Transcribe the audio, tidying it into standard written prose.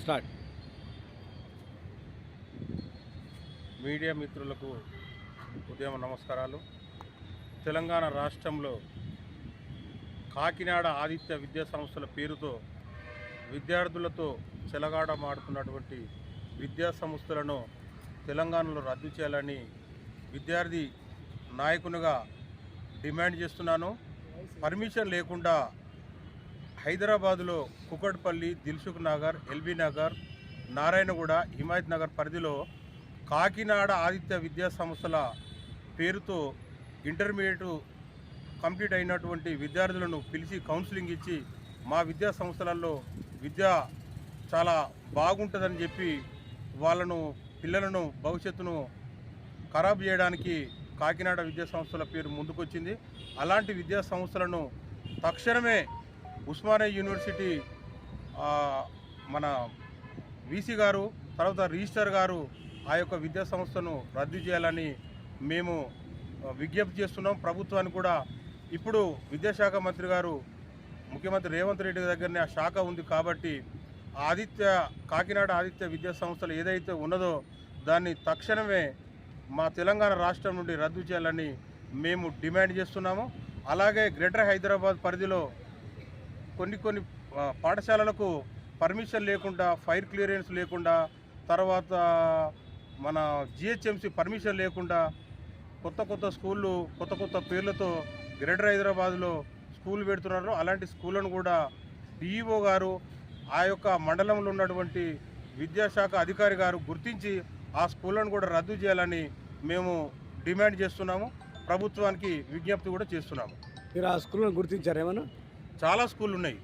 Start. Media మిత్రులకు ఉదయం నమస్కారాలు. తెలంగాణ రాష్ట్రంలో కాకినాడ ఆదిత్య విద్యా సంస్థల పేరుతో విద్యార్థులతో చెలగాటమాడుతున్నటువంటి విద్యా సంస్థలను తెలంగాణలో రద్దు చేయాలని విద్యార్థి నాయకునిగా డిమాండ్ చేస్తున్నాను. పర్మిషన్ లేకుండా హైదరాబాదులో కుకట్పల్లి, దిల్సుఖ్ నగర్, ఎల్బీ నగర్, నారాయణగూడ, హిమాయత్ నగర్ పరిధిలో కాకినాడ ఆదిత్య విద్యా సంస్థల పేరుతో ఇంటర్మీడియట్ కంప్లీట్ అయినటువంటి విద్యార్థులను పిలిచి కౌన్సిలింగ్ ఇచ్చి మా విద్యా సంస్థలలో విద్య చాలా బాగుంటుందని చెప్పి పిల్లలను భవిష్యత్తును ఖరాబ్ చేయడానికి కాకినాడ విద్యా సంస్థల పేరు ముందుకొచ్చింది. అలాంటి విద్యా సంస్థలను తక్షణమే ఉస్మానియా యూనివర్సిటీ మన వీసీ గారు, తర్వాత రిజిస్టర్ గారు ఆ యొక్క విద్యా సంస్థను రద్దు చేయాలని మేము విజ్ఞప్తి చేస్తున్నాం. ప్రభుత్వానికి కూడా ఇప్పుడు విద్యాశాఖ మంత్రి గారు, ముఖ్యమంత్రి రేవంత్ రెడ్డి దగ్గరనే ఆ శాఖ ఉంది కాబట్టి కాకినాడ ఆదిత్య విద్యా సంస్థలు ఏదైతే ఉన్నదో దాన్ని తక్షణమే మా తెలంగాణ రాష్ట్రం నుండి రద్దు చేయాలని మేము డిమాండ్ చేస్తున్నాము. అలాగే గ్రేటర్ హైదరాబాద్ పరిధిలో కొన్ని పాఠశాలలకు పర్మిషన్ లేకుండా, ఫైర్ క్లియరెన్స్ లేకుండా, తర్వాత మన జిహెచ్ఎంసీ పర్మిషన్ లేకుండా కొత్త స్కూళ్ళు కొత్త పేర్లతో గ్రేటర్ హైదరాబాద్లో స్కూల్ పెడుతున్నారు. అలాంటి స్కూళ్ళను కూడా డిఈఓ గారు, ఆ యొక్క మండలంలో ఉన్నటువంటి విద్యాశాఖ అధికారి గారు గుర్తించి ఆ స్కూళ్ళను కూడా రద్దు చేయాలని మేము డిమాండ్ చేస్తున్నాము. ప్రభుత్వానికి విజ్ఞప్తి కూడా చేస్తున్నాము. మీరు ఆ స్కూల్ని గుర్తించారు ఏమన్నా? చాలా స్కూళ్ళు ఉన్నాయి.